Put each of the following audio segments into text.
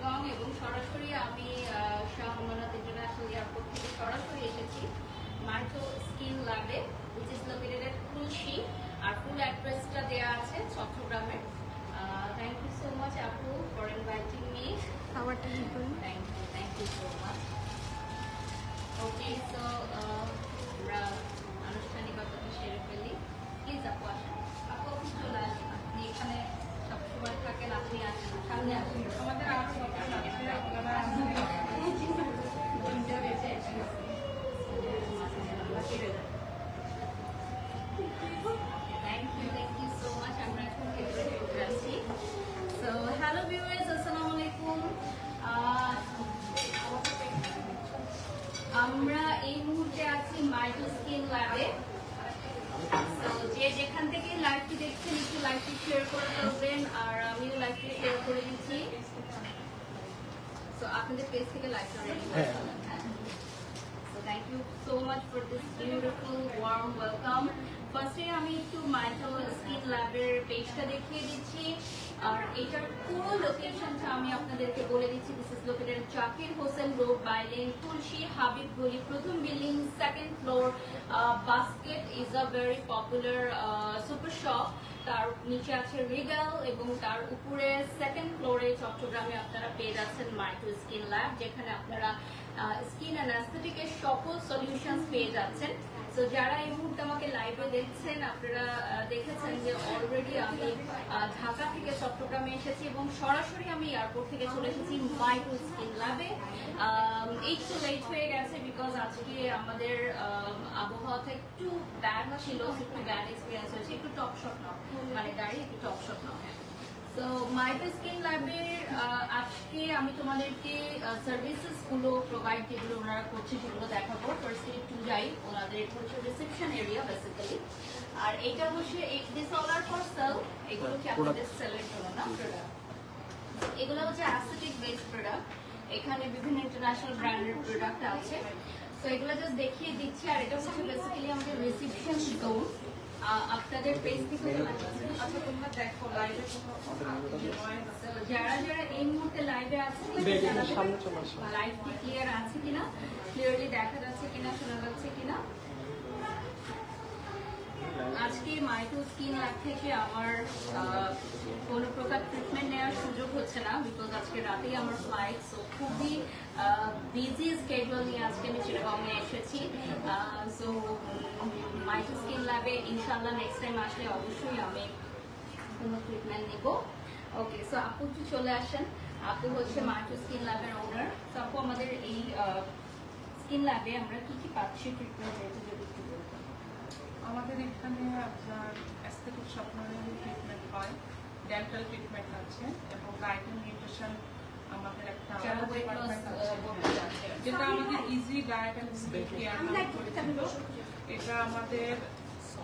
চিটাগং এবং সরাসরি আমি শাহ আমানত ইন্টারন্যাশনাল এয়ারপোর্ট থেকে সরাসরি এসেছি মাইটো স্কিন ল্যাবে, which is located at খুলশী। আর ফুল অ্যাড্রেসটা দেওয়া আছে চট্টগ্রামের। Thank you so much আপু for inviting me. Thank you so much. Okay, so আমরা আনুষ্ঠানিকতা সেরে ফেলি। প্লিজ আপু আসেন। আপু চলে আসেন, আপনি এখানে সবসময় থাকেন, আপনি আসেন, সামনে আসেন। আমাদের আরো ডক্টর আছে, আপনারা Thank you so much. আমরা এখন ভেতরে ঢুকে যাচ্ছি। So hello viewers, আসসালামু আলাইকুম। আমরা এই মুহূর্তে আছি মাইটো স্কিন ল্যাবে। যে যেখান থেকে লাইভটি দেখছেন একটু লাইভটি শেয়ার করে ফেলবেন, আর আমিও লাইভটি শেয়ার করে দিচ্ছি। তো আপনাদের পেজ থেকে লাইভটা রেডি করে ফেলেন। So thank you so much for this beautiful warm welcome. ফার্স্টে আমি একটু মাইটো স্কিন ল্যাবের পেজটা দেখিয়ে দিচ্ছি, আর এটার পুরো লোকেশনটা আমি আপনাদেরকে বলে দিচ্ছি। This is located Zakir Hossain road, bylane, Khulshi, Habib গলি, প্রথম building, second floor. Basket is a very popular super shop. তার নিচে আছে রিগাল এবং তার উপরে সেকেন্ড ফ্লোরে চট্টগ্রামে আপনারা পেয়ে যাচ্ছেন মাইটো স্কিন ল্যাব, যেখানে আপনারা স্কিন অ্যান্ড অ্যাস্থেটিকের সকল সলিউশনস পেয়ে যাচ্ছেন। তো যারা এই মুহূর্তে আমাকে লাইভে দেখছেন, আপনারা দেখেছেন যে অলরেডি আমি ঢাকা থেকে চট্টগ্রামে এসেছি এবং সরাসরি আমি এয়ারপোর্ট থেকে চলে এসেছি মাইটো স্কিন ল্যাবে। একটু লেট হয়ে গেছে বিকজ আজকে আমাদের আবহাওয়াটা একটু ব্যাড ছিল, একটু ব্যাড এক্সপিরিয়েন্স হয়েছে, একটু টপ শট নাও, মানে গাড়ি একটু টপ শট নাও। তো মাইটো স্কিন ল্যাবের আজকে আমি তোমাদেরকে সার্ভিসেস গুলো প্রোভাইড যেগুলো ওনারা করছে সেগুলো দেখাবো। ফার্স্টে একটু যাই, ওনাদের এটা হচ্ছে রিসেপশন এরিয়া বেসিক্যালি। আর এইটা হচ্ছে this all are for sale, এগুলো কি আপনাদের সেলের জন্য না প্রোডাক্ট। এগুলো হচ্ছে অ্যাস্থেটিক বেসড প্রোডাক্ট, এখানে বিভিন্ন ইন্টারন্যাশনাল ব্র্যান্ডের প্রোডাক্ট আছে। তো এগুলো জাস্ট দেখিয়ে দিচ্ছি। আর এটা হচ্ছে বেসিক্যালি আমাদের রিসেপশন জোন। আপনাদের পেজ থেকে আচ্ছা তোমরা দেখো লাইভে যারা যারা এই মুহূর্তে লাইভে আছে লাইভটি ক্লিয়ার আছে কিনা, ক্লিয়ারলি দেখা যাচ্ছে কিনা, শোনা যাচ্ছে কিনা। আজকে মাইটো স্কিন ল্যাব থেকে আমার কোনো প্রকার ট্রিটমেন্ট নেওয়ার সুযোগ হচ্ছে না বিকজ আজকে রাতেই আমার ফ্লাইট। সো খুবই বিজি স্কেডিউল নিয়ে আজকে আমি চিটাগংয়ে এসেছি। সো মাইটো স্কিন ল্যাবে ইনশাল্লাহ নেক্সট টাইম আসলে অবশ্যই আমি কোনো ট্রিটমেন্ট নিব। ওকে, সো আপু একটু চলে আসেন। আপু হচ্ছে মাইটো স্কিন ল্যাবের ওনার। তো আপু আমাদের এই স্কিন ল্যাবে আমরা কি কি পাচ্ছি ট্রিটমেন্ট যদি একটু বলতেন। আমাদের এখানে আপনার অ্যাস্থেটিক স্বপ্নের ট্রিটমেন্ট হয়, ডেন্টাল ট্রিটমেন্ট আছে এবং ডায়েট এন্ড নিউট্রিশন আমাদের একটা ডিপার্টমেন্ট আছে, যেটা আমাদের easy diet and skin care নামে পরিচিত। এটা আমাদের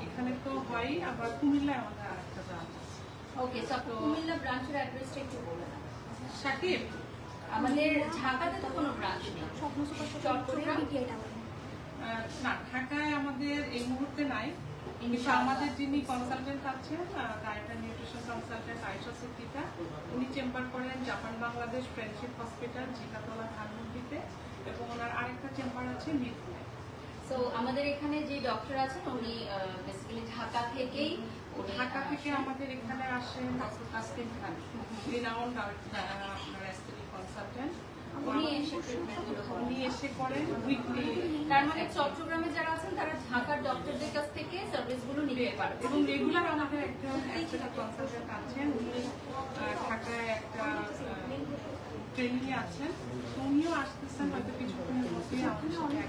এখানে তো হয়, আবার কুমিল্লায় আমাদের আরেকটা ব্রাঞ্চ আছে। ওকে, সো কুমিল্লা ব্রাঞ্চের অ্যাড্রেসটা একটু বলেন। শাকিব, আমাদের ঢাকাতে তো কোনো ব্রাঞ্চ নেই, চট্টগ্রাম না, ঢাকায় আমাদের এই মুহূর্তে নাই। কিন্তু আমাদের যিনি কনসালটেন্ট আছেন, diet and nutrition consultant Ayesha Siddika, উনি চেম্বার করেন Japan Bangladesh friendship hospital, Zigatola, ধানমন্ডিতে, এবং ওনার আরেকটা চেম্বার আছে মিরপুরে। সো আমাদের এখানে যে ডক্টর আছেন উনি বেসিক্যালি ঢাকা থেকেই, ঢাকা থেকে আমাদের এখানে আসেন ডক্টর কাসিম খান, রিনাউন্ড আপনার অ্যাস্থেটিক কনসালটেন্ট। উনি এসে করেন উইকলি। তার মানে চট্টগ্রামে যারা আছেন তারা ঢাকার ডক্টরদের কাছ থেকে সার্ভিসগুলো নিতে পারে এবং রেগুলার আমাদের একজন অ্যাস্থেটিক কনসালটেন্ট আছেন, উনি ঢাকায় একটা ট্রেনিং এ আছেন, উনিও আসতেছেন হয়তো কিছুক্ষণের মধ্যেই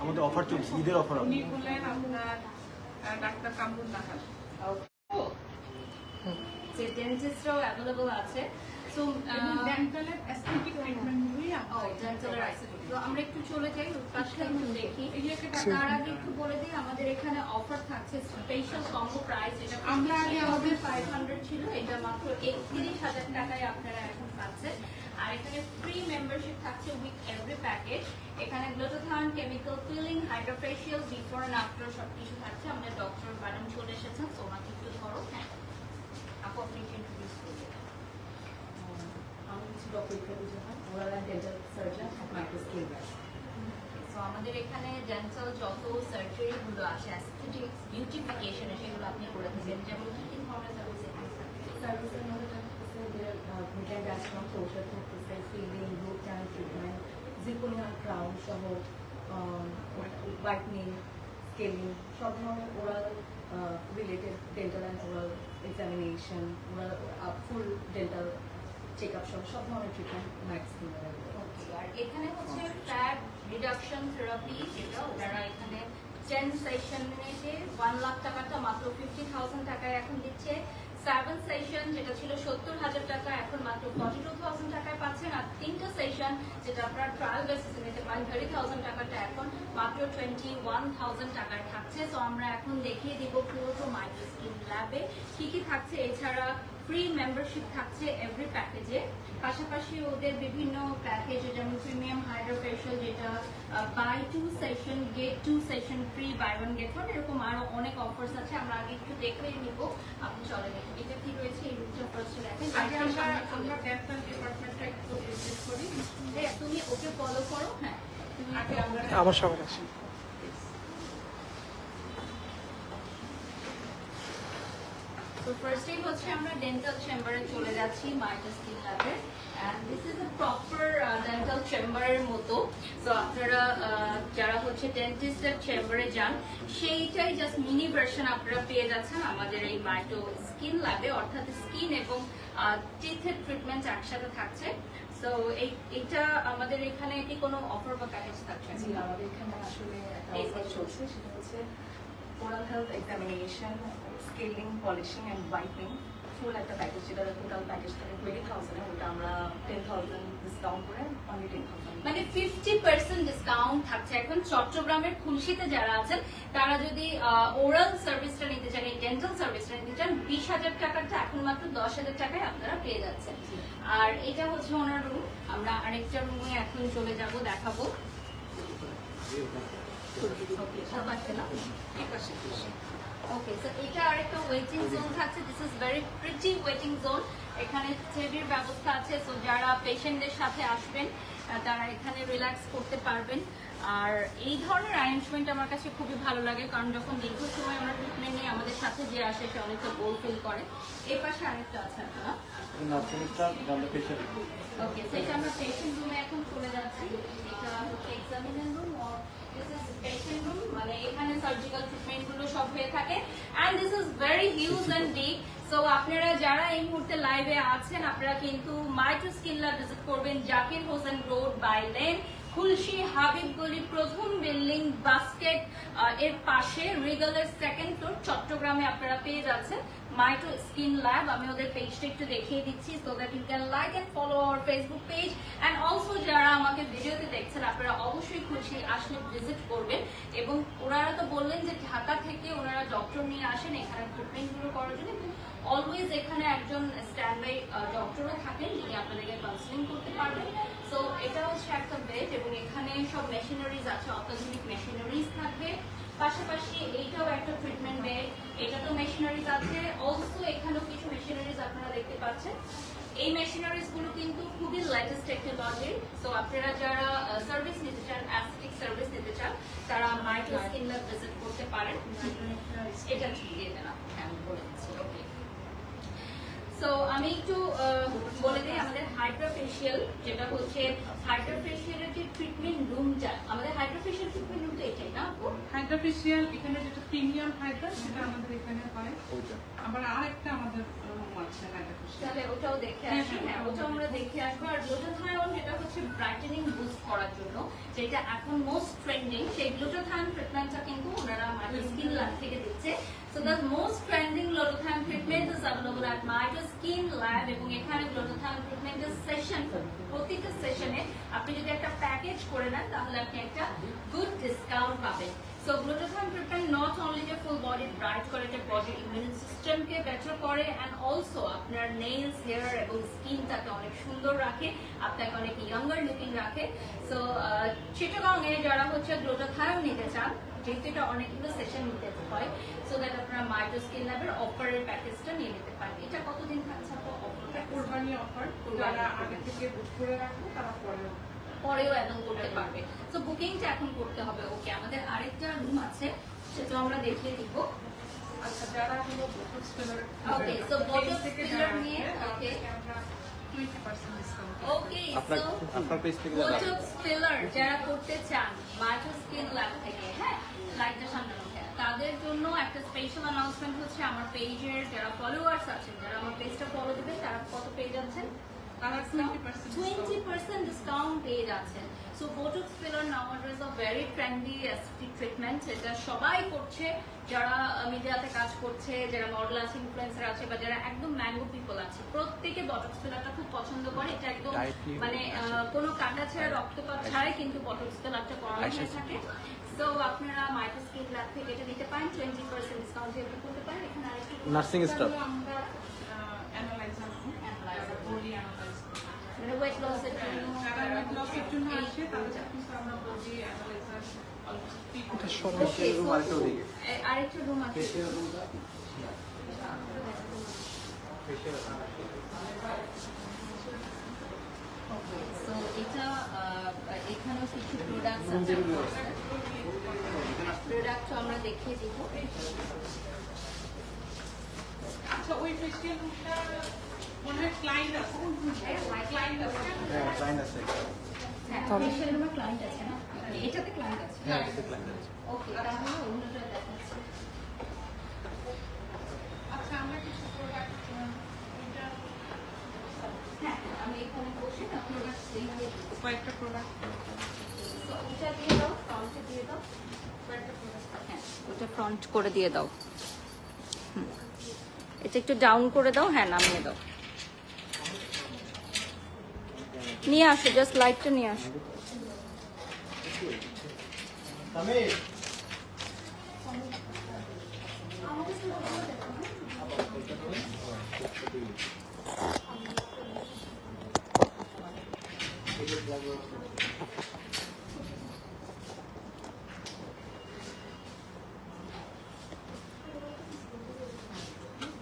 আমাদের অফার চলছে, ঈদের অফার। উনি বললেন আপনার ডাক্তার কামরুল নাহার। যে ডেন্টিস্টরাও অ্যাভেলেবল আছে। সো ডেন্টালের অ্যাস্থেটিক ট্রিটমেন্টগুলোই তো আমরা একটু চলে যাই পাশে একটু দেখি। তার আগে একটু বলে দিই আমাদের এখানে অফার থাকছে স্পেশাল কম্বো প্রাইস। এটা আমরা আগে আমাদের 500 ছিল, এটা মাত্র 31,000 টাকায় আপনারা এখন পাচ্ছেন। আর এখানে ফ্রি মেম্বারশিপ থাকছে উইথ এভরি প্যাকেজ। এখানে glutathione, chemical peeling, hydrofacial, before and after সবকিছু থাকছে। আমাদের ডক্টর ম্যাডাম চলে এসেছেন, তো ওনাকে একটু ধরো। হ্যাঁ আপু, আপনি ইন্ট্রোডিউস করবেন। আমি হচ্ছে doctor Ikrabul Jahan, oral and dental surgeon at microscale lab. So আমাদের এখানে ডেন্টাল যত সার্জারি গুলো আছে অ্যাস্থেটিক্স বিউটিফিকেশনে সেগুলো আপনি করে থাকেন, যেমন কি কি ধরনের সার্ভিস এখানে থাকে? সার্ভিসের মধ্যে থাকতেছে মিডলাইন ডায়াস্ট্রম ক্লোজার থাকতেছে, filling, root canal treatment, zirconium crown সহ হোয়াইটনিং, স্কেলিং, সব ধরনের oral related dental and oral examination, oral full dental check up সহ সব ধরনের ট্রিটমেন্ট ম্যাক্সিমাম। Okay, আর এখানে হচ্ছে ফ্যাট রিডাকশন থেরাপি, যেটা ওনারা এখানে 10 সেশনে 1 লাখ টাকাটা মাত্র 50,000 টাকায় এখন দিচ্ছে। 7 সেশন যেটা ছিল 70,000 টাকা এখন মাত্র 42,000 টাকায় পাচ্ছেন। আর 3টা সেশন যেটা আপনার ট্রায়াল বেসিসে নিতে পারেন 30,000 টাকাটা এখন মাত্র 21,000 টাকায় থাকছে। তো আমরা এখন দেখিয়ে দিব পুরো মাইক্রোস্কিন ল্যাবে কি কি থাকছে। এছাড়া ফ্রি মেম্বারশিপ থাকছে এভরি প্যাকেজে, পাশাপাশি ওদের বিভিন্ন প্যাকেজে যেমন প্রিমিয়াম হাইড্রোফেশিয়াল যেটা buy 2 session get 2 session free, buy 1 get 1, এরকম আরো অনেক অফার্স আছে। আমরা আগে একটু দেখে নিব, আপনি চলে দেখুন এটা কি রয়েছে। এই রুটটা ফার্স্ট দেখেন। আগে আমরা ডেন্টাল ডিপার্টমেন্টটা একটু ভিজিট করি। তুমি ওকে ফলো করো। হ্যাঁ, তুমি আগে আমরা আমার সবার আছে। So firstly হচ্ছে আমরা ডেন্টাল চেম্বারে চলে যাচ্ছি মাইক্রোস্কিন ল্যাবে, and this is a proper dental chamber এর মতো। সো আপনারা যারা হচ্ছে ডেন্টিস্টের চেম্বারে যান সেইটাই জাস্ট মিনি ভার্সন আপনারা পেয়ে যাচ্ছেন আমাদের এই মাইক্রোস্কিন ল্যাবে, অর্থাৎ স্কিন এবং টিথের ট্রিটমেন্ট একসাথে থাকছে। সো এইটা আমাদের এখানে কি কোনো অফার বা প্যাকেজ থাকছে? জি, আমাদের এখানে আসলে একটা অফার চলছে, সেটা হচ্ছে oral health examination, scaling, polishing and whitening, full একটা প্যাকেজ, যেটা টোটাল প্যাকেজ থাকে 20,000, ওটা আমরা 10,000 ডিসকাউন্ট করে অনলি 10,000। মানে 50% ডিসকাউন্ট থাকছে এখন। চট্টগ্রামের খুলশিতে যারা আছেন তারা যদি ওরাল সার্ভিসটা নিতে চান, এই ডেন্টাল সার্ভিসটা নিতে চান, 20,000 টাকাটা এখন মাত্র 10,000 টাকায় আপনারা পেয়ে যাচ্ছেন। আর এটা হচ্ছে ওনার রুম। আমরা আরেকটা রুমে এখন চলে যাব, দেখাবো। ওকে, সো এটা আরেকটা ওয়েটিং জোন থাকছে। This is very pretty waiting zone. এখানে চেয়ারের ব্যবস্থা আছে, সো যারা পেশেন্টদের সাথে আসবেন তারা এখানে রিল্যাক্স করতে পারবেন। আর এই ধরনের অ্যারেঞ্জমেন্ট আমার কাছে খুবই ভালো লাগে, কারণ যখন দীর্ঘ সময় আমরা ট্রিটমেন্ট নিয়ে আমাদের সাথে যে আসে সে অনেকটা বোর ফিল করে। এই পাশে আরেকটা আছে আপনারা। ওকে, সেটা আমরা পেশেন্ট রুমে এখন চলে যাচ্ছি। এটা হচ্ছে এক্সামিনার রুম আর দিস ইজ পেশেন্ট রুম, মানে এখানে সার্জিক্যাল ট্রিটমেন্ট গুলো সব হয়ে থাকে। And this is very huge and deep. So আপনারা যারা এই মুহূর্তে লাইভে আছেন আপনারা কিন্তু মাইক্রোস্কিন ল্যাব ভিজিট করবেন, Zakir Hossain road by lane, Khulshi Habib গলি, প্রথম বিল্ডিং, বাস্কেট এর পাশে, রিগলের 2nd ফ্লোর, চট্টগ্রামে আপনারা পেয়ে যাচ্ছেন মাইক্রোস্কিন ল্যাব। আমি ওদের পেজটা একটু দেখিয়ে দিচ্ছি, so that you can like and follow our Facebook page. And also যারা আমাকে ভিডিওতে দেখছেন আপনারা অবশ্যই খুলশি আসলে ভিজিট করবেন। এবং ওনারা তো বললেন যে ঢাকা থেকে ওনারা ডক্টর নিয়ে আসেন এখানে ট্রিটমেন্ট গুলো করার জন্য, এবং অলওয়েজ এখানে একজন স্ট্যান্ড বাই ডক্টরও থাকেন যিনি আপনাদেরকে কাউন্সিলিং করতে পারবেন। সো এটা হচ্ছে একটা বেড, এবং এখানে সব মেশিনারিজ আছে, অত্যাধুনিক মেশিনারিজ থাকবে। পাশাপাশি এইটাও একটা ট্রিটমেন্ট বেড, এটা তো মেশিনারিজ আছে। অলসো এখানেও কিছু মেশিনারিজ আপনারা দেখতে পাচ্ছেন। এই মেশিনারিজ গুলো কিন্তু খুবই লেটেস্ট টেকনোলজির। সো আপনারা যারা সার্ভিস নিতে চান, অ্যাস্থেটিক সার্ভিস নিতে চান, তারা মাইক্রোস্কিন ল্যাব ভিজিট করতে পারেন। এটা ঠিক দিয়ে দেন, হ্যাঁ আমি বলে দিচ্ছি। ওকে, সো আমি একটু বলে দিই আমাদের হাইড্রোফেশিয়াল, যেটা হচ্ছে হাইড্রোফেশিয়ালের যে ট্রিটমেন্ট রুমটা, আমাদের হাইড্রোফেশিয়াল ট্রিটমেন্ট রুমটা এটাই না? হাইড্রোফেশিয়াল এখানে যেটা প্রিমিয়াম হাইড্রা সেটা আমাদের এখানে হয়। আবার আরেকটা আমাদের রুম আছে হাইড্রোফেশিয়াল, তাহলে ওটাও দেখে আসি। হ্যাঁ, ওটাও আমরা দেখে আসবো। আর গ্লুটাথায়ন যেটা হচ্ছে ব্রাইটেনিং বুস্ট করার জন্য, যেটা এখন মোস্ট ট্রেন্ডিং, সেই গ্লুটাথায়ন ট্রিটমেন্টটা কিন্তু ওনারা মাইক্রোস্কিন ল্যাব থেকে দিচ্ছে। So the most trending glutathione treatment is available at Maicroskin Lab, এবং এখানে glutathione treatment এর সেশন, প্রতিটা সেশনে আপনি যদি একটা প্যাকেজ করে নেন তাহলে আপনি একটা গুড ডিসকাউন্ট পাবেন। So glutathione treatment not only যে ফুল বডি ব্রাইট করে, এটা বডি ইমিউন সিস্টেমকে বেটার করে, এন্ড অলসো আপনার নেইলস, হেয়ার এবং স্কিনটাকে অনেক সুন্দর রাখে, আপনাকে অনেক ইয়াঙ্গার লুকিং রাখে। সো চিটাগং এ যারা হচ্ছে glutathione নিতে চান, যেহেতু এটা অনেকগুলো সেশন নিতে হয়, সো দ্যাট আপনারা আপনারা মাইটো স্কিন ল্যাবের অফারের প্যাকেজটা নিয়ে নিতে পারেন। এটা কতদিন থাকছে আপু অফারটা? কোরবানি অফার, যারা আগে থেকে বুক করে রাখবে তারা পরেও অ্যাড করতে পারবে। তো বুকিংটা এখন করতে হবে। ওকে, আমাদের আরেকটা রুম আছে, সেটা আমরা দেখিয়ে দিব। আচ্ছা, যারা হলো বোটক্স ফিলার, ওকে, সো বোটক্স ফিলার নিয়ে ওকে 20% ডিসকাউন্ট। ওকে, সো আপনার পেজ থেকে যারা বোটক্স ফিলার যারা করতে চান মাইটো স্কিন ল্যাব থেকে, হ্যাঁ লাইটটা সামনে রাখে, তাদের জন্য একটা স্পেশাল অ্যানাউন্সমেন্ট হচ্ছে আমার পেজের যারা ফলোয়ার্স আছেন, যারা আমার পেজটা ফলো দিবেন, তারা কত পেজ আছেন? তারা 20% ডিসকাউন্ট পেয়ে যাচ্ছেন। So botox filler nowadays a very trendy aesthetic treatment, এটা সবাই করছে, যারা মিডিয়াতে কাজ করছে, যারা মডেল আছে, ইনফ্লুয়েন্সার আছে, বা যারা একদম ম্যাঙ্গো পিপল আছে, প্রত্যেকে বোটক্স ফিলারটা খুব পছন্দ করে। এটা একদম মানে কোনো কাটা ছাড়া রক্তপাত ছাড়াই কিন্তু বোটক্স ফিলারটা করানো হয়ে থাকে। সো আপনারা মাইটো স্কিন ল্যাব থেকে এটা নিতে পারেন, 20% ডিসকাউন্ট দিয়ে করতে পারেন। এখানে আরেকটু নার্সিং স্টাফ আমরা অ্যানালাইজার বডি অ্যানালাইজ মানে ওয়েট লসের জন্য যারা ওয়েট লসের জন্য আসে তাদের কিন্তু আমরা বডি অ্যানালাইজার এটা সরাসরি রুম আরেকটা দিকে আরেকটা রুম আছে। সো এটা এখানেও কিছু প্রোডাক্টস আছে, প্রোডাক্টও আমরা দেখিয়ে দিব। আচ্ছা, ওই ফেসিয়াল রুমটা মনে হয় ক্লায়েন্ট আছে, ক্লায়েন্ট আছে। হ্যাঁ ক্লায়েন্ট আছে হ্যাঁ, ফেশিয়াল রুমে ক্লায়েন্ট আছে না? এটাতে ক্লায়েন্ট আছে। হ্যাঁ এটাতে ক্লায়েন্ট আছে ওকে, তাহলে অন্যটা দেখাচ্ছি। আচ্ছা, আমরা কিছু প্রোডাক্ট হ্যাঁ, আমি এখানে বসে আপনারা দেখিয়ে দিচ্ছি। কয়েকটা প্রোডাক্ট তো এটা দিয়ে দাও, ফ্রন্টে দিয়ে দাও। কয়েকটা প্রোডাক্ট হ্যাঁ, ওটা ফ্রন্ট করে দিয়ে দাও। এটা একটু ডাউন করে দাও, হ্যাঁ নামিয়ে দাও। নিয়ে আসো, জাস্ট লাইটটা নিয়ে আসো।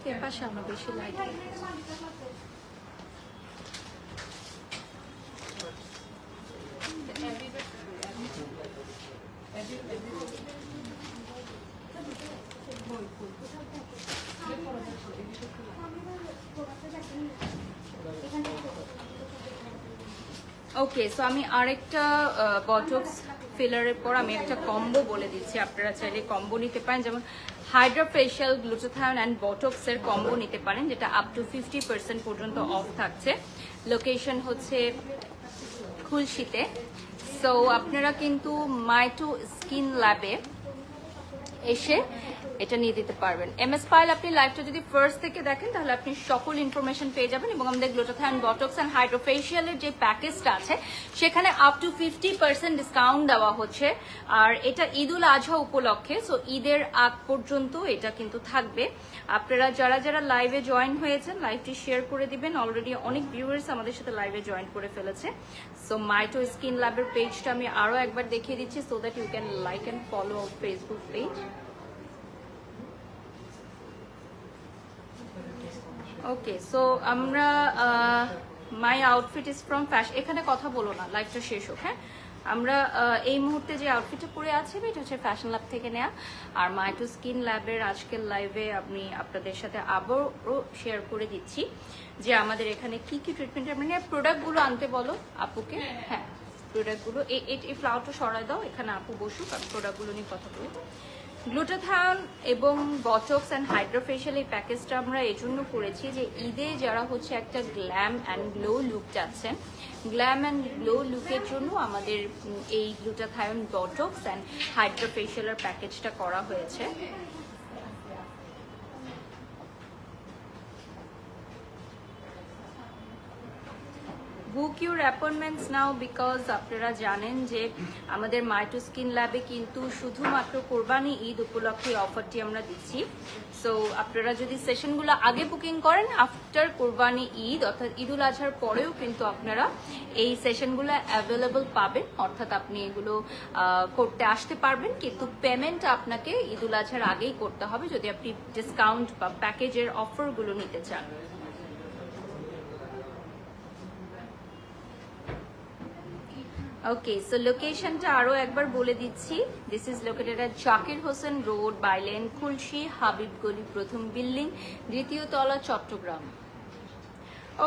কে পাশে আমরা বেশি লাইট ওকে, সো আমি আরেকটা বটক্স ফিলারের পর আমি একটা কম্বো বলে দিচ্ছি, আপনারা চাইলে কম্বো নিতে পারেন, যেমন হাইড্রা ফেশিয়াল, গ্লুটাথায়ন অ্যান্ড বটক্সের কম্বো নিতে পারেন, যেটা আপ টু 50% পর্যন্ত অফ থাকছে। লোকেশন হচ্ছে খুলশিতে। সো আপনারা কিন্তু মাইটো স্কিন ল্যাবে এসে এটা নিয়ে দিতে পারবেন। এমএস পাইল আপনি লাইভটা যদি ফার্স্ট থেকে দেখেন তাহলে আপনি সকল ইনফরমেশন পেয়ে যাবেন, এবং আমাদের গ্লুটাথায়ন, বটক্স অ্যান্ড হাইড্রোফেশিয়ালের যে প্যাকেজটা আছে সেখানে আপ টু 50% ডিসকাউন্ট দেওয়া হচ্ছে। আর এটা ঈদুল আজহা উপলক্ষে, সো ঈদের আগ পর্যন্ত এটা কিন্তু থাকবে। আপনারা যারা যারা লাইভে জয়েন হয়েছেন লাইভটি শেয়ার করে দিবেন, অলরেডি অনেক ভিউয়ার্স আমাদের সাথে লাইভে জয়েন করে ফেলেছে। সো মাইটো স্কিন ল্যাবের পেজটা আমি আরও একবার দেখিয়ে দিচ্ছি, so that you can like and follow our Facebook page. Okay, so আমরা my outfit is from fashion, এখানে কথা বলো না, লাইভটা শেষ হোক। হ্যাঁ, আমরা এই মুহূর্তে যে আউটফিটটা পরে আছি এটা হচ্ছে ফ্যাশন ল্যাব থেকে নেওয়া। আর মাইটো স্কিন ল্যাবের আজকের লাইভে আমি আপনাদের সাথে আবারও শেয়ার করে দিচ্ছি যে আমাদের এখানে কি কি ট্রিটমেন্ট, মানে প্রোডাক্টগুলো আনতে বলো আপুকে। হ্যাঁ, প্রোডাক্টগুলো এই ফ্লাওয়ারটা সরাই দাও, এখানে আপু বসুক, আমি প্রোডাক্টগুলো নিয়ে কথা বলি। গ্লুটাথায়ন এবং বটক্স অ্যান্ড হাইড্রোফেশিয়াল এই প্যাকেজটা আমরা এই জন্য করেছি যে ঈদে যারা হচ্ছে একটা গ্ল্যাম অ্যান্ড গ্লো লুক চাচ্ছেন, গ্ল্যাম অ্যান্ড গ্লো লুকের জন্য আমাদের এই গ্লুটাথায়ন, বটক্স অ্যান্ড হাইড্রোফেশিয়ালের প্যাকেজটা করা হয়েছে। বুক ইউর অ্যাপয়েন্টমেন্টস নাও বিকজ আপনারা জানেন যে আমাদের মাইটো স্কিন ল্যাবে কিন্তু শুধুমাত্র কোরবানি ঈদ উপলক্ষে অফারটি আমরা দিচ্ছি। সো আপনারা যদি সেশনগুলো আগে বুকিং করেন আফটার কোরবানি ঈদ অর্থাৎ ঈদুল আজহার পরেও কিন্তু আপনারা এই সেশনগুলো অ্যাভেলেবল পাবেন, অর্থাৎ আপনি এগুলো করতে আসতে পারবেন, কিন্তু পেমেন্ট আপনাকে ঈদুল আজহার আগেই করতে হবে যদি আপনি ডিসকাউন্ট বা প্যাকেজের অফারগুলো নিতে চান। ওকে, সো লোকেশনটা আরো একবার বলে দিচ্ছি। This is located at Zakir Hossain road, bylane, Khulshi, Habib গলি, প্রথম বিল্ডিং, দ্বিতীয় তলা, চট্টগ্রাম।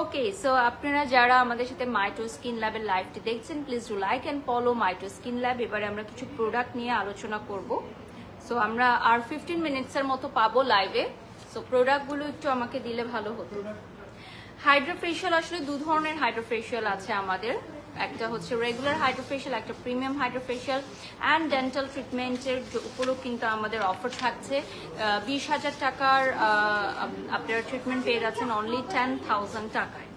ওকে, সো আপনারা যারা আমাদের সাথে মাইটো স্কিন ল্যাবের লাইভটি দেখছেন, please do like and follow Maito skin lab. এবারে আমরা কিছু প্রোডাক্ট নিয়ে আলোচনা করব। সো আমরা আর 15 মিনিটসের মতো পাবো লাইভে। সো প্রোডাক্টগুলো একটু আমাকে দিলে ভালো হতো। হাইড্রোফেশিয়াল, আসলে দু ধরনের হাইড্রোফেশিয়াল আছে আমাদের। একটা হচ্ছে রেগুলার হাইড্রোফেশিয়াল, একটা প্রিমিয়াম হাইড্রোফেশিয়াল অ্যান্ড ডেন্টাল ট্রিটমেন্টের উপরও কিন্তু আমাদের অফার থাকছে। 20,000 টাকার আপনারা ট্রিটমেন্ট পেয়ে যাচ্ছেন অনলি 10,000 টাকায়।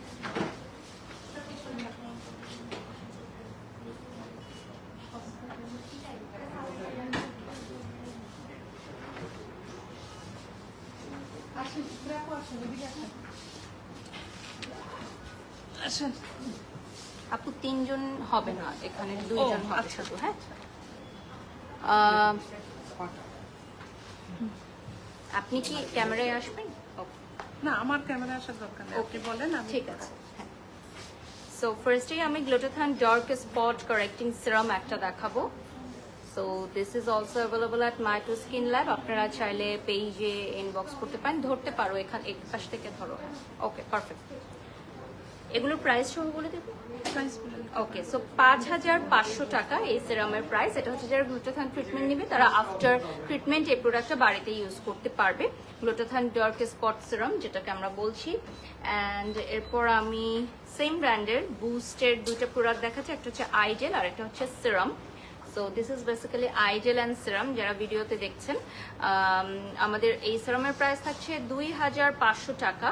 আপু 3 জন হবে না, এখানে 2 জন হবে শুধু। হ্যাঁ, আপনি কি ক্যামেরায় আসবেন? না, আমার ক্যামেরা আসার দরকার নেই, ওকে বলেন। আমি ঠিক আছে। সো ফার্স্টেই আমি glutathione dark spot correcting serum একটা দেখাবো। So this is also available at Maito skin lab. আপনারা চাইলে পেজে ইনবক্স করতে পারেন, ধরতে পারো এখানে, এক পাশ থেকে ধরো। ওকে, পারফেক্ট। এগুলোর প্রাইস সহ বলে দেবো। ওকে, সো 5,500 টাকা এই সিরামের প্রাইস। এটা হচ্ছে যারা গ্লুটাথায়ন ট্রিটমেন্ট নেবে তারা আফটার ট্রিটমেন্ট এই প্রোডাক্টটা বাড়িতে ইউজ করতে পারবে। গ্লুটাথায়ন ডার্ক স্পট সিরাম যেটাকে আমরা বলছি। অ্যান্ড এরপর আমি সেম ব্র্যান্ডের বুস্টের দুইটা প্রোডাক্ট দেখাচ্ছি, একটা হচ্ছে আইজেল আর একটা হচ্ছে serum. So this is basically eye gel and serum. যারা ভিডিওতে দেখছেন, আমাদের এই সিরামের প্রাইস থাকছে 2,500 টাকা।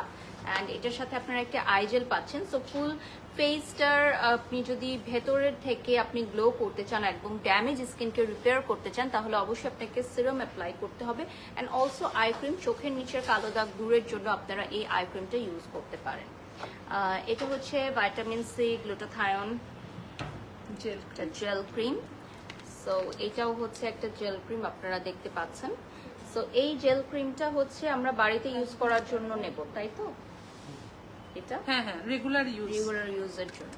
অ্যান্ড এটার সাথে আপনারা একটা আইজেল পাচ্ছেন। সো ফুল ফেসটার আপনি যদি ভেতরের থেকে আপনি গ্লো করতে চান, একদম ড্যামেজ স্কিনকে রিপেয়ার করতে চান, তাহলে অবশ্যই আপনাকে সিরাম অ্যাপ্লাই করতে হবে। অ্যান্ড অলসো আই ক্রিম, চোখের নিচের কালো দাগ দূরের জন্য আপনারা এই আই ক্রিমটা ইউজ করতে পারেন। এটা হচ্ছে vitamin C glutathione gel cream. So এটাও হচ্ছে একটা জেল ক্রিম, আপনারা দেখতে পাচ্ছেন। সো এই জেল ক্রিমটা হচ্ছে আমরা বাড়িতে ইউজ করার জন্য নেব, তাই তো? এটা হ্যাঁ, রেগুলার ইউজের জন্য।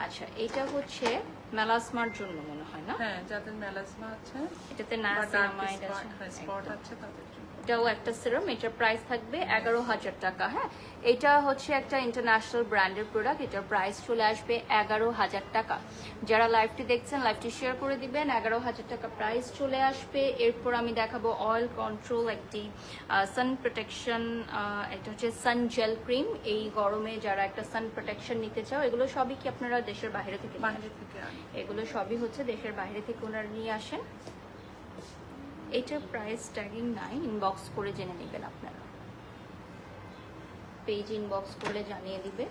আচ্ছা, এটা হচ্ছে মেলাসমার জন্য মনে হয় না? হ্যাঁ, যাদের মেলাসমা আছে, এটাতে নায়াসিনামাইড আছে, স্পট আছে তাদের জন্য। এটাও একটা সিরাম। এটার প্রাইস থাকবে 11,000 টাকা। হ্যাঁ, এটা হচ্ছে একটা ইন্টারন্যাশনাল ব্র্যান্ডের প্রোডাক্ট। এটার প্রাইস চলে আসবে 11,000 টাকা। যারা লাইভটি দেখছেন লাইভটি শেয়ার করে দিবেন। 11,000 টাকা প্রাইস চলে আসবে। এরপর আমি দেখাবো অয়েল কন্ট্রোল একটি সান প্রোটেকশন। এটা হচ্ছে সান জেল ক্রিম। এই গরমে যারা একটা সান প্রোটেকশন নিতে চাও, এগুলো সবই কি আপনারা দেশের বাইরে থেকে? এগুলো সবই হচ্ছে দেশের বাইরে থেকে ওনারা নিয়ে আসেন। এটার প্রাইস ট্যাগিং নাই, ইনবক্স করে জেনে নেবেন আপনারা, পেজ ইনবক্স করলে জানিয়ে দিবে।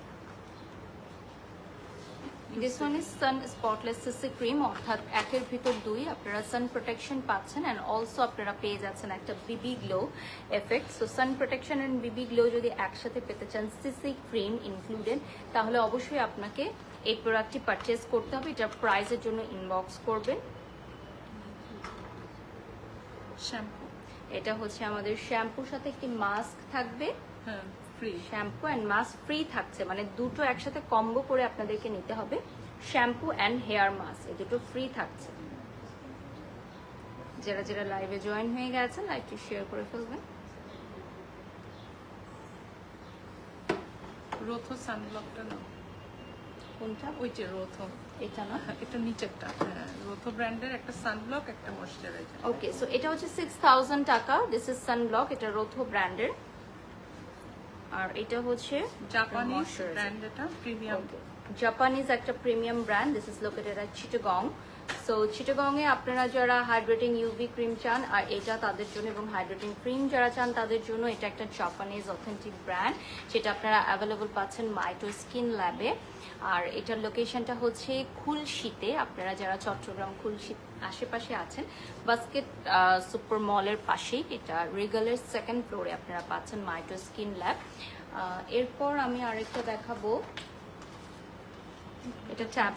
This one is sun spotless CC cream, অর্থাৎ একের ভিতর 2 আপনারা সান প্রোটেকশন পাচ্ছেন অ্যান্ড অলসো আপনারা পেয়ে যাচ্ছেন একটা BB glow effect. So sun protection and BB glow যদি একসাথে পেতে চান, সিসি ক্রিম ইনক্লুডেড, তাহলে অবশ্যই আপনাকে এই প্রোডাক্টটি পারচেজ করতে হবে। এটার প্রাইসের জন্য ইনবক্স করবেন। শ্যাম্পু, এটা হচ্ছে আমাদের শ্যাম্পুর সাথে একটি মাস্ক থাকবে। হ্যাঁ, free shampoo and mask free থাকছে, মানে দুটো একসাথে কম্বো করে আপনাদেরকে নিতে হবে। শ্যাম্পু অ্যান্ড হেয়ার মাস্ক এই দুটো ফ্রি থাকছে। যারা যারা লাইভে জয়েন হয়ে গেছেন লাইভটি শেয়ার করে ফেলবেন। রোথো সানব্লকটা না, কোনটা? ওই যে রোথো, এটা না, এটা নিচেরটা। হ্যাঁ, রোথো ব্র্যান্ডের একটা সানব্লক, একটা ময়শ্চারাইজার। ওকে, সো এটা হচ্ছে 6,000 টাকা। দিস ইজ সানব্লক, এটা রোথো ব্র্যান্ডের। আর এটা হচ্ছে জাপানিজ ব্র্যান্ড, এটা প্রিমিয়াম। জাপানিজ একটা premium brand. This is located at Chittagong. So চিটাগংয়ে আপনারা যারা হাইড্রেটিং ইউভি ক্রিম চান আর এটা তাদের জন্য, এবং হাইড্রেটিং ক্রিম যারা চান তাদের জন্য এটা একটা জাপানিজ অথেন্টিক ব্র্যান্ড, যেটা আপনারা অ্যাভেলেবল পাচ্ছেন মাইটো স্কিন ল্যাবে। আর এটার লোকেশনটা হচ্ছে খুলশীতে। আপনারা যারা চট্টগ্রাম খুলশী আশেপাশে আছেন, বাস্কেট সুপার মলের পাশেই, এটা রিগালের 2nd ফ্লোরে আপনারা পাচ্ছেন মাইটো স্কিন ল্যাব। এরপর আমি আরেকটা দেখাবো, এটা ট্যাব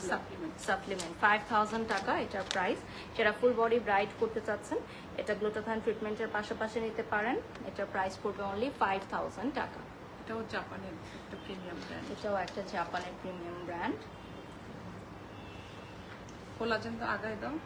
সাপ্লিমেন্ট 5000 টাকা এটার প্রাইস। যারা ফুল বডি ব্রাইট করতে চাচ্ছেন, এটা গ্লুটাথায়ন ট্রিটমেন্টের পাশাপাশি নিতে পারেন। এটার প্রাইস পড়বে অনলি 5000 টাকা। এটাও জাপানের একটা প্রিমিয়াম ব্র্যান্ড। এটাও একটা জাপানের প্রিমিয়াম ব্র্যান্ড। কোলাজেন তো আগায় দাও।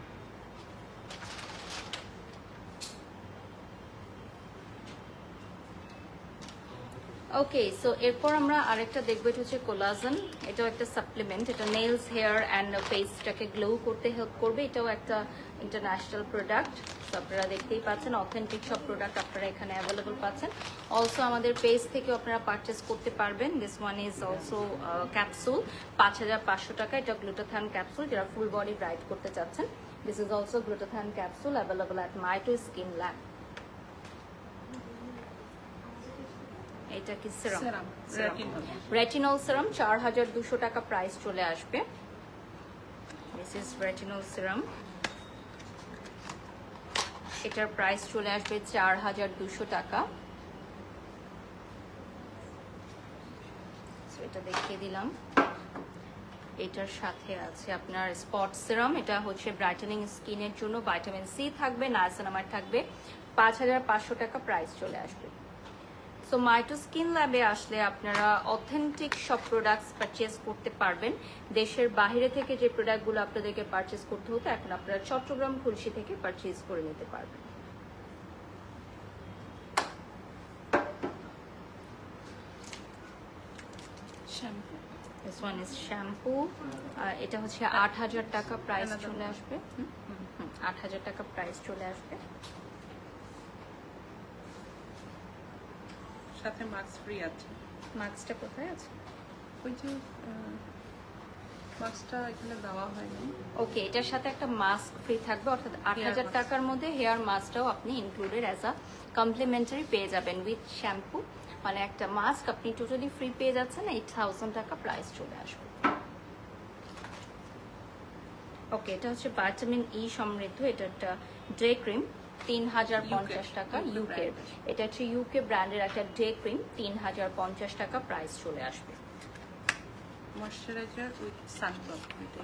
ওকে, সো এরপর আমরা আরেকটা দেখবো, এটা হচ্ছে কোলাজেন। এটাও একটা সাপ্লিমেন্ট, এটা নেলস, হেয়ার অ্যান্ড ফেসটাকে গ্লো করতে হেল্প করবে। এটাও একটা ইন্টারন্যাশনাল প্রোডাক্ট। তো আপনারা দেখতেই পাচ্ছেন অথেন্টিক সব প্রোডাক্ট আপনারা এখানে অ্যাভেলেবল পাচ্ছেন। অলসো আমাদের পেজ থেকেও আপনারা পারচেস করতে পারবেন। This one is also capsule, 5500 টাকা। এটা গ্লুটাথায়ন ক্যাপসুল, যারা ফুল বডি ব্রাইট করতে চাচ্ছেন। This is also glutathione capsule available at Maito skin lab. এটা কি সিরাম, রেটিনল সিরাম 4200 টাকা প্রাইস চলে আসবে। দিস ইজ রেটিনল সিরাম, এটার প্রাইস চলে আসবে 4200 টাকা। এটা দেখিয়ে দিলাম। এটার সাথে আছে আপনার স্পট সিরাম, এটা হচ্ছে ব্রাইটেনিং স্কিনের জন্য, ভিটামিন সি থাকবে, নায়াসিনামাইড থাকবে। 5500 টাকা প্রাইস চলে আসবে। সো মাইটো স্কিন ল্যাবে আসলে আপনারা অথেন্টিক সব প্রোডাক্টস পারচেস করতে পারবেন। দেশের বাইরে থেকে যে প্রোডাক্টগুলো আপনাদেরকে পারচেস করতে হতো, এখন আপনারা চট্টগ্রাম খুলশী থেকে পারচেস করে নিতে পারবেন। Shampoo, this one is shampoo. এটা হচ্ছে 8000 টাকা প্রাইস চলে আসবে। 8000 টাকা প্রাইস চলে আসবে। সাথে মাস্ক ফ্রি আছে। মাস্কটা কোথায় আছে? ওই যে মাস্কটা এখানে দেওয়া হয়নি। ওকে, এটার সাথে একটা মাস্ক ফ্রি থাকবে, অর্থাৎ 8000 টাকার মধ্যে হেয়ার মাস্কটাও আপনি ইনক্লুডেড অ্যাজ আ কমপ্লিমেন্টারি পেয়ে যাবেন উইথ শ্যাম্পু। মানে একটা মাস্ক আপনি টোটালি ফ্রি পেয়ে যাচ্ছেন। 8000 টাকা প্রাইস চলে আসবে। ওকে, এটা হচ্ছে ভিটামিন ই সমৃদ্ধ, এটা একটা ডে ক্রিম 3050 টাকা ইউকে। এটা হচ্ছে ইউকে ব্র্যান্ডের একটা ডে ক্রিম, 3050 টাকা প্রাইস চলে আসবে। Moisturiser with sunblock.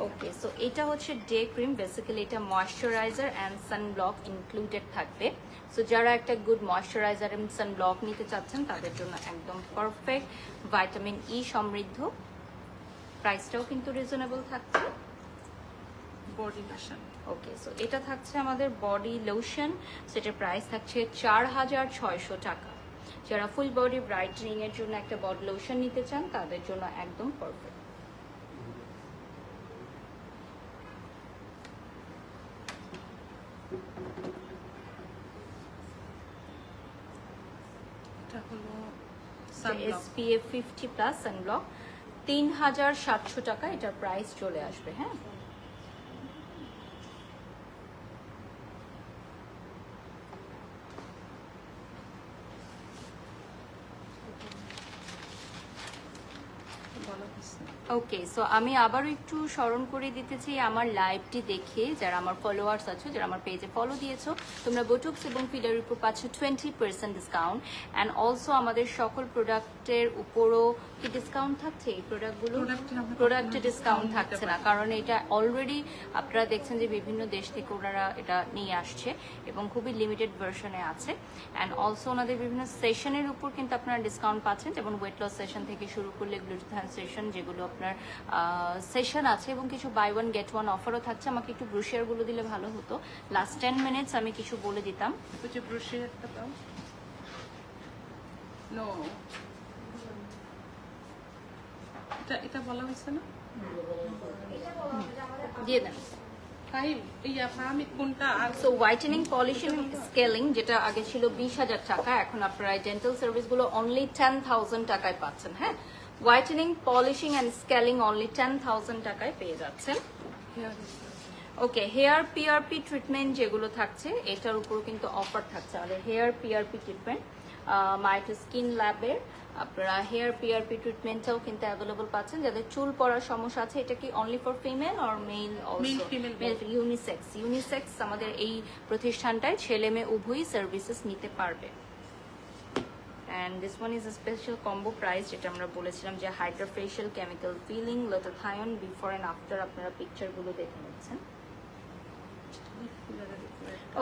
Okay, so এটা হচ্ছে ডে ক্রিম। বেসিক্যালি এটা ময়শ্চারাইজার অ্যান্ড সানব্লক ইনক্লুডেড থাকবে। সো যারা একটা গুড ময়শ্চারাইজার এবং সানব্লক নিতে চাচ্ছেন তাদের জন্য একদম পারফেক্ট। ভিটামিন ই সমৃদ্ধ, প্রাইসটাও কিন্তু রিজনেবল থাকছে। Body lotion. ওকে, সো এটা থাকছে আমাদের বডি লোশন, সেটার প্রাইস থাকছে 4600 টাকা। যারা ফুল বডি ব্রাইটেনিং এর জন্য একটা বডি লোশন নিতে চান তাদের জন্য একদম পারফেক্ট। এটা হলো সানব্লক। SPF 50+ সানব্লক 3700 টাকা এটার প্রাইস চলে আসবে। হ্যাঁ, ওকে, সো আমি আবারও একটু স্মরণ করে দিতে চাই আমার লাইভটি দেখে যারা আমার ফলোয়ার্স আছো, যারা আমার পেজে ফলো দিয়েছো, তোমরা বোটক্স এবং ফিলারের উপর পাচ্ছ 20% ডিসকাউন্ট। অ্যান্ড অলসো আমাদের সকল প্রোডাক্টের উপরও কি ডিসকাউন্ট থাকছে? এই প্রোডাক্টে ডিসকাউন্ট থাকছে না, কারণ এটা অলরেডি আপনারা দেখছেন যে বিভিন্ন দেশ থেকে ওনারা এটা নিয়ে আসছে এবং খুবই লিমিটেড ভার্সনে আছে। অ্যান্ড অলসো ওনাদের বিভিন্ন সেশনের উপর কিন্তু আপনারা ডিসকাউন্ট পাচ্ছেন, যেমন ওয়েট লস সেশন থেকে শুরু করলে গ্লুটাথায়ন সেশন, যেগুলো আপনার সেশন আছে, এবং কিছু বাই ওয়ান গেট ওয়ান অফারও থাকছে। আমাকে একটু ব্রোশিয়ারগুলো দিলে ভালো হতো। লাস্ট 10 মিনিটস আমি কিছু বলে দিতাম। ওই যে ব্রোশিয়ারটা দাও। নো, এটা বলা হয়েছে না? দিয়ে দেন। সো হোয়াইটেনিং, পলিশিং, স্কেলিং যেটা আগে ছিল 20,000 টাকা, এখন আপনারা ডেন্টাল সার্ভিসগুলো অনলি 10,000 টাকায় পাচ্ছেন। হ্যাঁ, whitening, polishing and scaling only 10,000 টাকায় পেয়ে যাচ্ছেন। ওকে, হেয়ার পিআরপি ট্রিটমেন্ট যেগুলো থাকছে এটার উপরও কিন্তু অফার থাকছে আমাদের হেয়ার পিআরপি ট্রিটমেন্ট মাইটো স্কিন ল্যাবের। আপনারা হেয়ার পিআরপি ট্রিটমেন্টটাও কিন্তু অ্যাভেলেবল পাচ্ছেন। যাদের চুল পড়ার সমস্যা আছে, এটা কি only for female or male also? Unisex আমাদের এই প্রতিষ্ঠানটায় ছেলে মেয়ে উভয়ই সার্ভিসেস নিতে পারবে। And this one is a special combo price যেটা আমরা বলেছিলাম যে hydrofacial chemical peeling glutathione before and after আপনারা পিকচারগুলো দেখে নিচ্ছেন।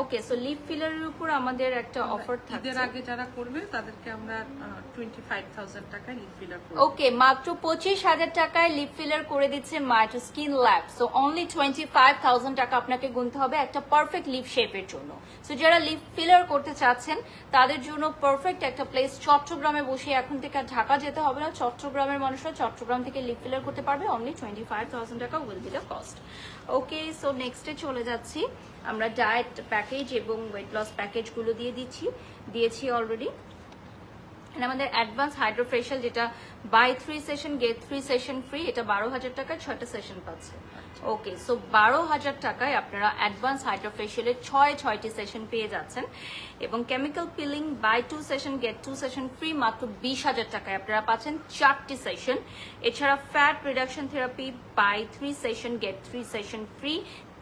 ওকে, সো লিপ ফিলারের উপর আমাদের একটা অফার থাকছে। ঈদের আগে যারা করবে তাদেরকে আমরা 25,000 টাকায় লিপ ফিলার করব। ওকে, মাত্র 25,000 টাকায় লিপ ফিলার করে দিচ্ছে মাইটো স্কিন ল্যাব। সো অনলি 25,000 টাকা আপনাকে গুনতে হবে একটা পারফেক্ট লিপ শেপের জন্য। সো যারা লিপ ফিলার করতে চাচ্ছেন তাদের জন্য পারফেক্ট একটা প্লেস। চট্টগ্রামে বসে এখন থেকে আর ঢাকা যেতে হবে না, চট্টগ্রামের মানুষরা চট্টগ্রাম থেকে লিপ ফিলার করতে পারবে। অনলি 25,000 টাকা will be the cost. Okay, so নেক্সটে চলে যাচ্ছি। আমরা ডায়েট প্যাকেজ এবং ওয়েট লস প্যাকেজগুলো দিয়েছি অলরেডি। আমাদের অ্যাডভান্স হাইড্রোফেশিয়াল যেটা buy 3 session get 3 session free, এটা 12,000 টাকায় 6টা সেশন পাচ্ছে। ওকে, সো 12,000 টাকায় আপনারা অ্যাডভান্স হাইড্রোফেশিয়ালের 6টি সেশন পেয়ে যাচ্ছেন। এবং chemical peeling buy 2 session get 2 session free মাত্র 20,000 টাকায় আপনারা পাচ্ছেন 4টি সেশন। এছাড়া fat reduction therapy buy 3 session get 3 session free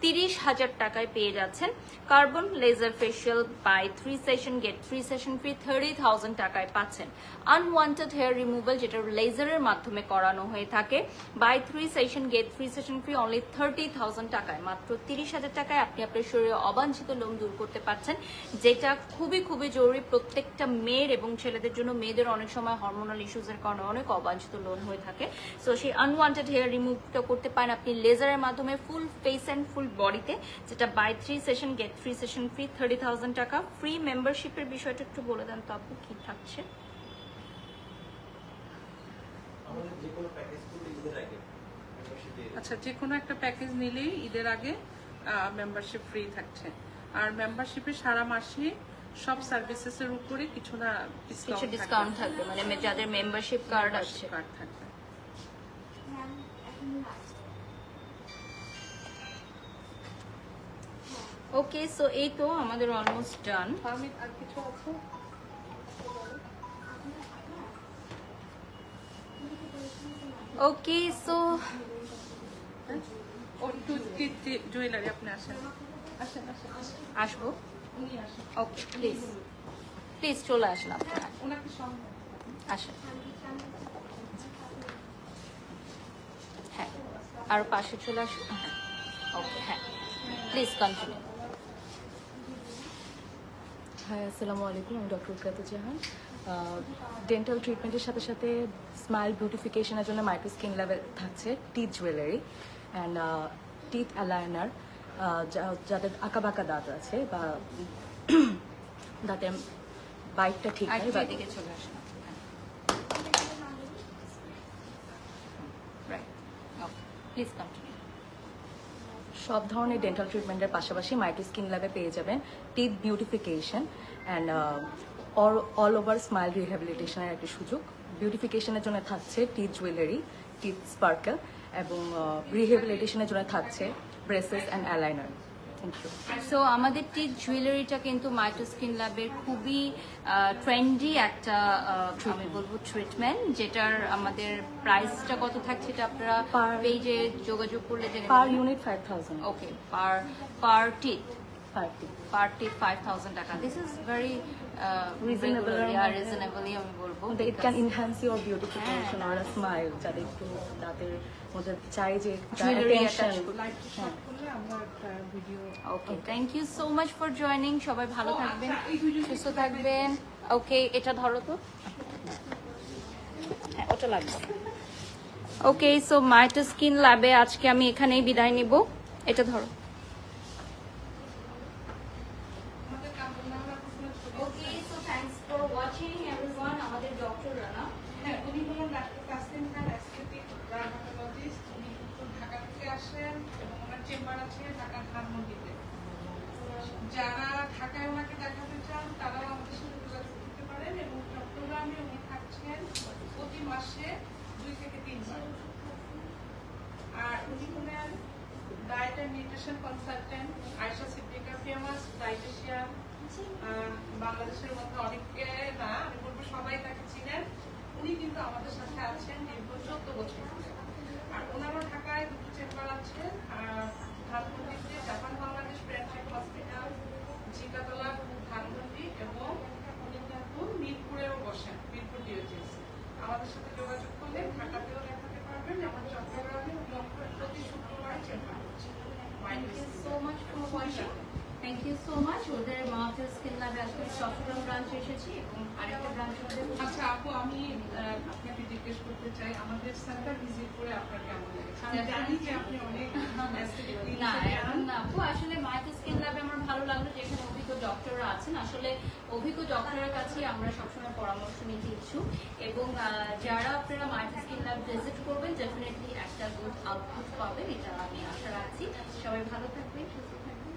30,000 টাকায় পেয়ে যাচ্ছেন। Carbon laser facial buy 3 session get 3 session free 30,000 টাকায় পাচ্ছেন। আনওয়ান্টেড হেয়ার রিমুভাল যেটা লেজারের মাধ্যমে করানো হয়ে থাকে buy 3 session get 3 session free only 30,000 টাকায়। মাত্র 30,000 টাকায় আপনি আপনার শরীরে অবাঞ্ছিত লোম দূর করতে পারছেন, যেটা খুবই খুবই জরুরি প্রত্যেকটা মেয়ের এবং ছেলেদের জন্য। মেয়েদের অনেক সময় হরমোনাল ইস্যুজের কারণে অনেক অবাঞ্ছিত লোম হয়ে থাকে। সো সেই আনওয়ান্টেড হেয়ার রিমুভটা করতে পারেন আপনি লেজারের মাধ্যমে ফুল ফেস অ্যান্ড ফুল বডিতে, যেটা buy 3 session get 3 session free 30,000 টাকা। ফ্রি মেম্বারশিপের বিষয়টা একটু বলে দেন তো আপু, কি থাকছে? আচ্ছা, যে কোনো একটা প্যাকেজ নিলেই ঈদের আগে মেম্বারশিপ ফ্রি থাকছে। আর মেম্বারশিপে সারা মাসে সব সার্ভিসেসের উপরে কিছু ডিসকাউন্ট থাকবে, মানে যাদের মেম্বারশিপ কার্ড আছে। কার্ড থাকবে। ওকে, সো এই তো আমাদের অলমোস্ট ডান। আর কিছু আছে? ওকে, সো জুয়েলারি আপনি আসেন। আসবো। উনি আসেন। ওকে, প্লিজ প্লিজ চলে আসেন আপনারা, ওনাকে সঙ্গে আসেন। হ্যাঁ, আর পাশে চলে আসুন। ওকে, হ্যাঁ, প্লিজ কন্টিনিউ। হাই, আসসালামু আলাইকুম। আমি ডক্টর রুকাত জাহান। ডেন্টাল ট্রিটমেন্টের সাথে সাথে স্মাইল বিউটিফিকেশনের জন্য মাইটো স্কিন ল্যাবে থাকছে teeth jewellery and teeth aligner. যাদের আঁকাবাঁকা দাঁত আছে বা দাঁতের বাইটটা ঠিক হয় বা দিকে চলে আসুন। Right, okay, please continue. সব ধরনের ডেন্টাল ট্রিটমেন্টের পাশাপাশি মাইটো স্কিন ল্যাবে পেয়ে যাবেন teeth beautification and all over smile রিহ্যাবিলিটেশনের একটা সুযোগ। বিউটিফিকেশনের জন্য থাকছে টিথ জুয়েলারি, টিথ স্পার্কেল এবং রিহ্যাবিলিটেশনের জন্য থাকছে braces and aligner. Thank you. So আমাদের টিথ জুয়েলারিটা কিন্তু মাইটো স্কিন ল্যাবের খুবই ট্রেন্ডি একটা আমি বলবো ট্রিটমেন্ট, যেটার আমাদের প্রাইসটা কত থাকছে এটা আপনারা পেজে যোগাযোগ করলে জেনে per unit 5,000। Okay, per teeth per teeth 5,000 টাকা। This is very Reasonable. Reasonably আমি বলবো। It can enhance your beautification আর স্মাইল। যাদের একটু দাঁতের মধ্যে চাই যে Jewelry attention, attach করলে। হ্যাঁ। করলে আমরা একটা video. Okay, thank you so much for joining. সবাই ভালো থাকবেন, সুস্থ থাকবেন। ওকে, এটা ধরো তো। হ্যাঁ, ওটা লাগবে। ওকে, সো মাইটো স্কিন ল্যাবে আজকে আমি এখানেই বিদায় নিব। এটা ধরো। Okay, so thanks for watching everyone. আমাদের ডক্টর রানা। হ্যাঁ, উনি হলেন ডাক্তার কাসিম খান, অ্যাস্থেটিক ডার্মাটোলজিস্ট। উনি উত্তর ঢাকা থেকে আসেন এবং ওনার চেম্বার আছে ঢাকার ধানমন্ডিতে। যারা ঢাকায় ওনাকে দেখাতে চান তারাও আমাদের সাথে যোগাযোগ করতে পারেন। এবং চট্টগ্রামে উনি থাকছেন প্রতি মাসে 2 থেকে 3 বার। আর উনি হলেন diet and nutrition consultant Ayesha Siddika, famous dietician. বাংলাদেশের মধ্যে অনেকে না, আমি বলবো সবাই তাকে চিনেন। উনি কিন্তু আমাদের সাথে আছেন দীর্ঘ 14 বছর ধরে। আর ওনারও ঢাকায় দুটো চেম্বার আছে, ধানমন্ডিতে Japan Bangladesh friendship hospital, Jigatola Dhanmondi, এবং উনি কিন্তু মিরপুরেও বসেন, মিরপুর ডিওজিএস। আমাদের সাথে যোগাযোগ করলে ঢাকাতেও দেখাতে পারবেন, এবং চট্টগ্রামে প্রতি শুক্রবার চেম্বার হচ্ছে। Thank you so much for watching. Thank you so much. ওদের মাউথের স্কিন ল্যাবে আজকে চট্টগ্রাম ব্রাঞ্চ এসেছি এবং আরেকটা ব্রাঞ্চ ওদের। আচ্ছা আপু, আমি আপনাকে জিজ্ঞেস করতে চাই, আমাদের সেন্টার ভিজিট করে আপনার কেমন লেগেছে? আমি জানি যে আপনি অনেক aesthetically না জানেন। এখন না আপু, আসলে মাউথের স্কিন ল্যাবে আমার ভালো লাগলো যে এখানে অভিজ্ঞ ডক্টররা আছেন। আসলে অভিজ্ঞ ডক্টরের কাছে আমরা সবসময় পরামর্শ নিতে ইচ্ছুক, এবং যারা আপনারা মাউথের স্কিন ল্যাব ভিজিট করবেন ডেফিনেটলি একটা গুড আউটপুট পাবেন, এটা আমি আশা রাখছি। সবাই ভালো থাকবেন, সুস্থ থাকবেন।